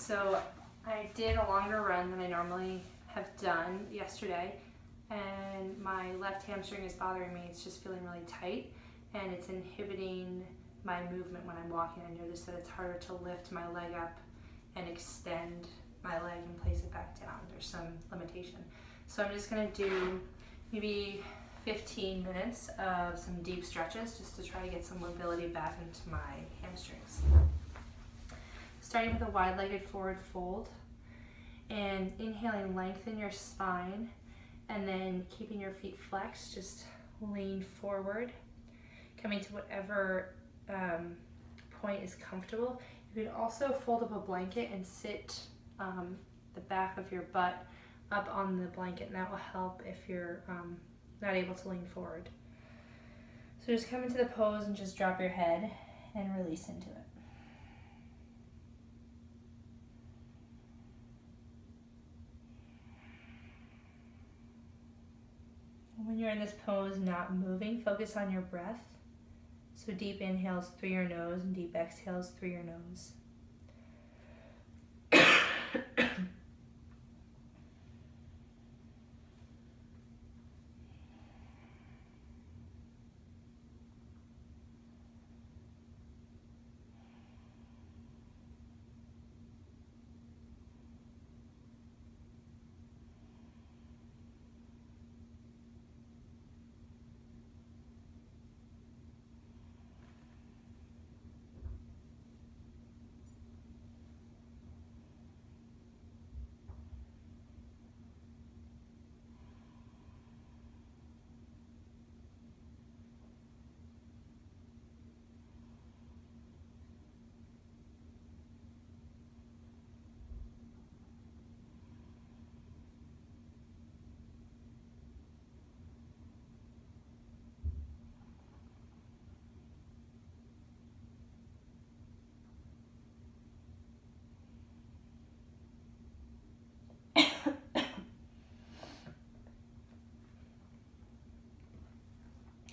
So I did a longer run than I normally have done yesterday, and my left hamstring is bothering me. It's just feeling really tight, and it's inhibiting my movement when I'm walking. I noticed that it's harder to lift my leg up and extend my leg and place it back down. There's some limitation. So I'm just gonna do maybe 15 minutes of some deep stretches just to try to get some mobility back into my hamstrings. Starting with a wide-legged forward fold, and inhaling, lengthen your spine, and then keeping your feet flexed, just lean forward, coming to whatever point is comfortable. You can also fold up a blanket and sit the back of your butt up on the blanket, and that will help if you're not able to lean forward. So just come into the pose and just drop your head and release into it. When you're in this pose, not moving, focus on your breath. So deep inhales through your nose and deep exhales through your nose.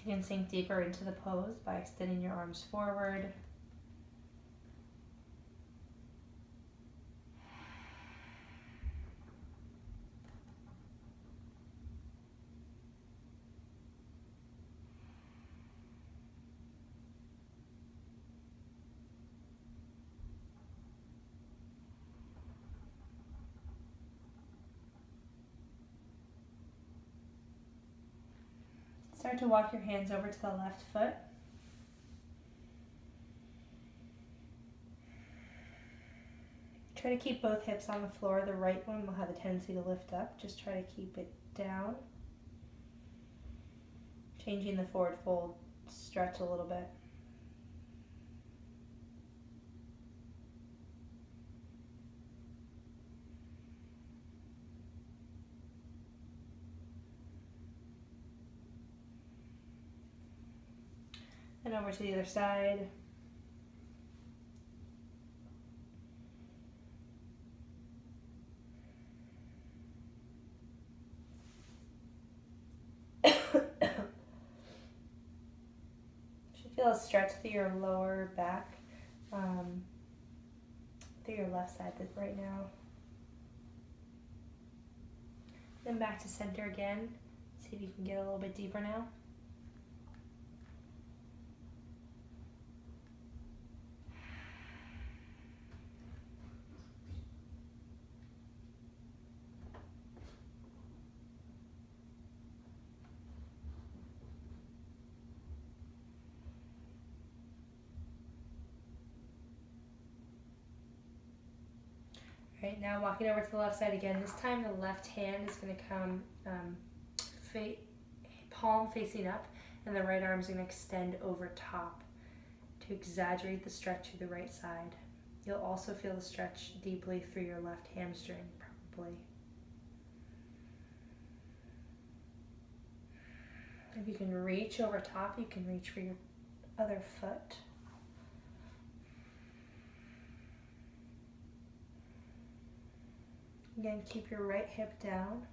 You can sink deeper into the pose by extending your arms forward. Start to walk your hands over to the left foot. Try to keep both hips on the floor. The right one will have a tendency to lift up. Just try to keep it down. Changing the forward fold, stretch a little bit. And over to the other side. Should feel a stretch through your lower back, through your left side right now. Then back to center again. See if you can get a little bit deeper now. Right, now walking over to the left side again. This time the left hand is going to come palm facing up, and the right arm is going to extend over top to exaggerate the stretch to the right side. You'll also feel the stretch deeply through your left hamstring, probably. If you can reach over top, you can reach for your other foot. Again, keep your right hip down.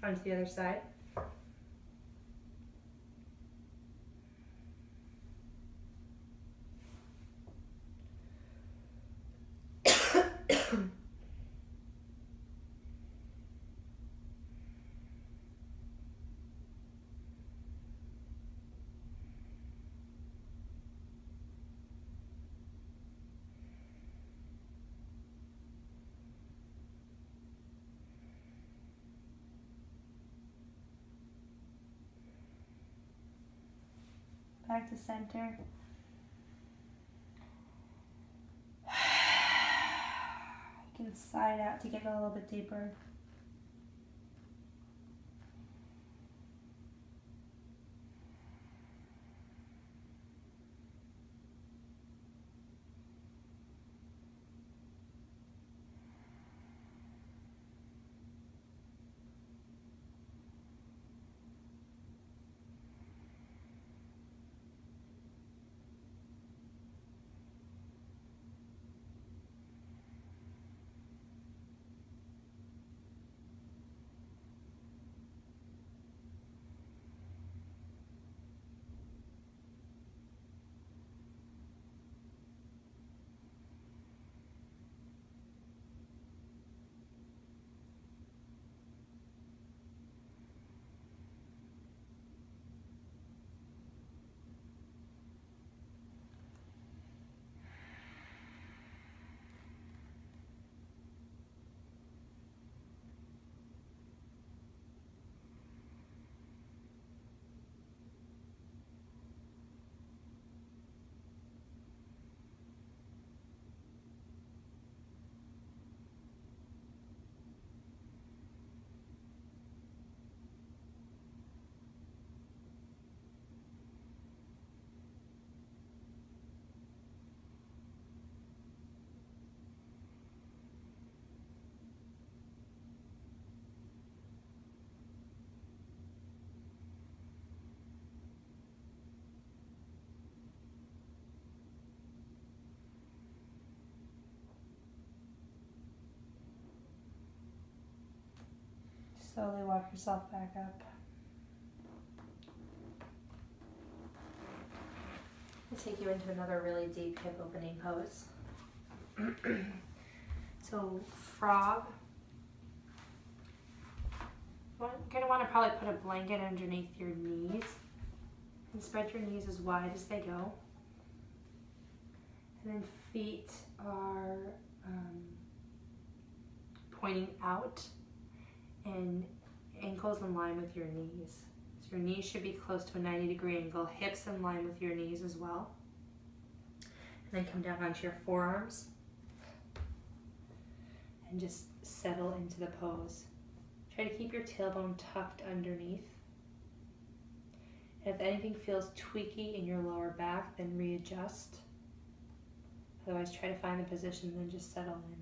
onto the other side. Back to center. You can side out to get a little bit deeper. Slowly walk yourself back up. I'll take you into another really deep hip opening pose. So frog. You're going to want to probably put a blanket underneath your knees and spread your knees as wide as they go. And then feet are pointing out and ankles in line with your knees. So your knees should be close to a 90-degree angle, hips in line with your knees as well. And then come down onto your forearms and just settle into the pose. Try to keep your tailbone tucked underneath. And if anything feels tweaky in your lower back, then readjust. Otherwise, try to find the position and then just settle in.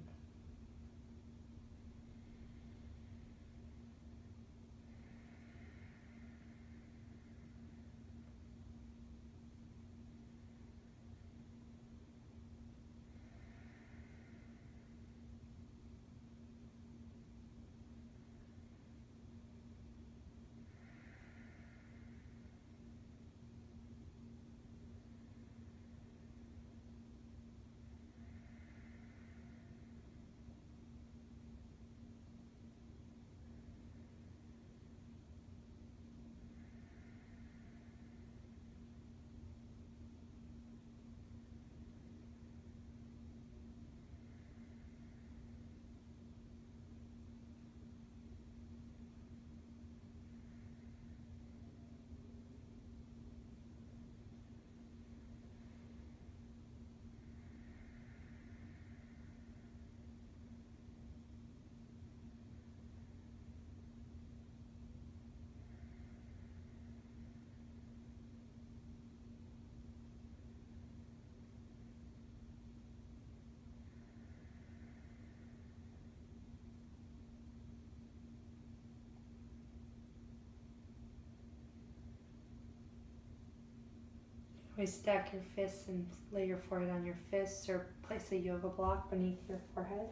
Always stack your fists and lay your forehead on your fists or place a yoga block beneath your forehead.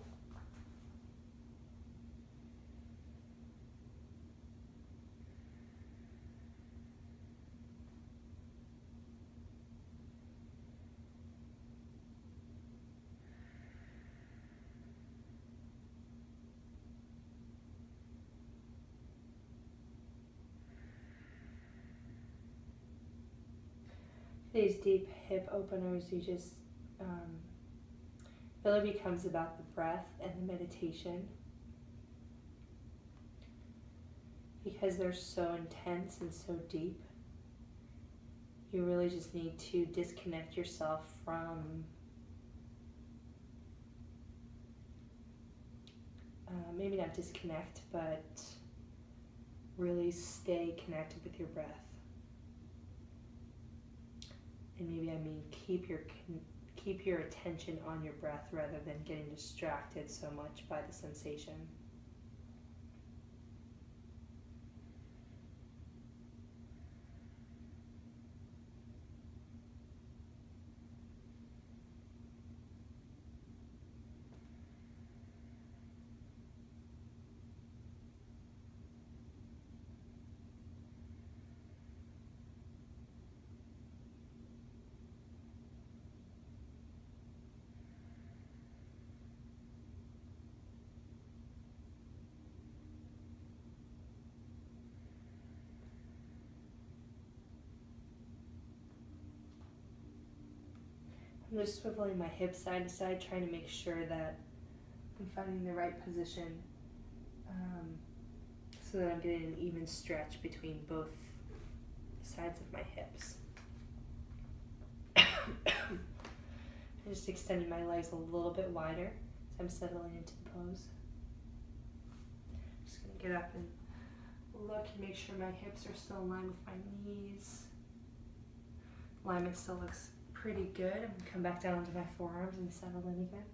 These deep hip openers, you just really becomes about the breath and the meditation, because they're so intense and so deep. You really just need to disconnect yourself from maybe not disconnect, but really stay connected with your breath. And maybe I mean keep your attention on your breath rather than getting distracted so much by the sensation. I'm just swiveling my hips side to side, trying to make sure that I'm finding the right position so that I'm getting an even stretch between both sides of my hips. I'm just extending my legs a little bit wider as I'm settling into the pose. I'm just going to get up and look and make sure my hips are still in line with my knees. Alignment still looks pretty good. I'm going to come back down to my forearms and settle in again.